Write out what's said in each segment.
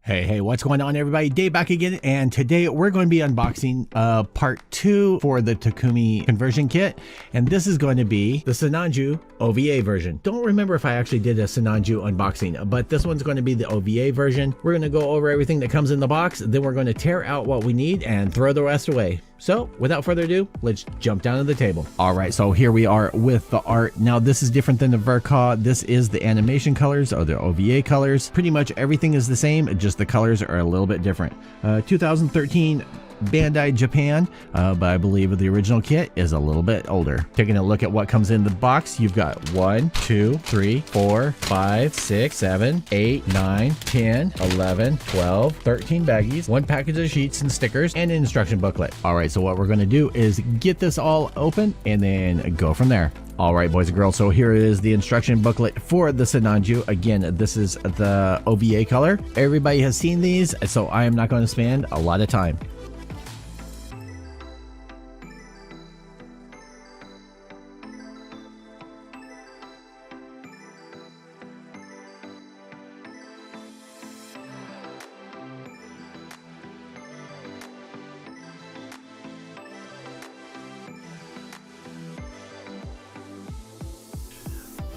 Hey, what's going on, everybody? Dave back again, and today we're going to be unboxing part 2 for the Takumi conversion kit, and this is going to be the Sinanju OVA version. Don't remember if I actually did a Sinanju unboxing, but this one's going to be the OVA version. We're going to go over everything that comes in the box, then we're going to tear out what we need and throw the rest away. So without further ado, let's jump down to the table. All right, so here we are with the art. Now this is different than the Verka. This is the animation colors or the OVA colors. Pretty much everything is the same, just the colors are a little bit different. 2013 Bandai Japan, but I believe the original kit is a little bit older. Taking a look at what comes in the box, you've got 1, 2, 3, 4, 5, 6, 7, 8, 9, 10, 11, 12, 13 baggies, 1 package of sheets and stickers, and an instruction booklet. All right, so what we're going to do is get this all open and then go from there. All right, boys and girls, so here is the instruction booklet for the Sinanju. Again, this is the OVA color. Everybody has seen these, so I am not going to spend a lot of time.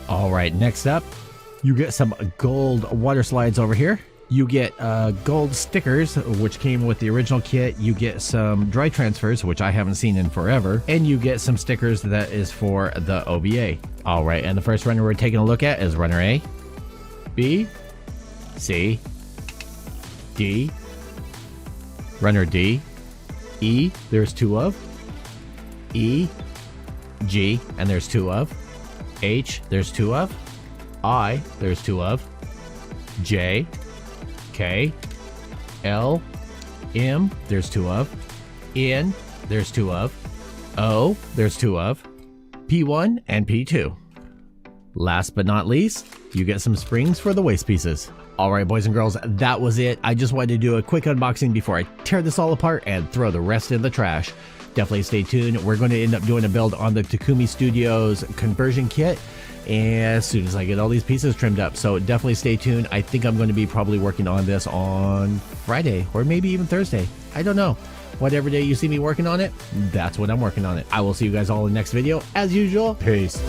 All right, next up, you get some gold water slides over here. You get gold stickers, which came with the original kit. You get some dry transfers, which I haven't seen in forever. And you get some stickers that is for the OVA. All right, and the first runner we're taking a look at is runner A, B, C, D, runner D, E, there's 2 of, E, G, and there's 2 of, H, there's 2 of, I, there's 2 of, J, K, L, M, there's 2 of, N, there's 2 of, O, there's 2 of, P1 and P2. Last but not least, you get some springs for the waist pieces. All right, boys and girls, that was it. I just wanted to do a quick unboxing before I tear this all apart and throw the rest in the trash. Definitely stay tuned. We're going to end up doing a build on the Takumi Studios conversion kit as soon as I get all these pieces trimmed up. So definitely stay tuned. I think I'm going to be probably working on this on Friday or maybe even Thursday. I don't know. Whatever day you see me working on it, that's when I'm working on it. I will see you guys all in the next video. As usual, peace.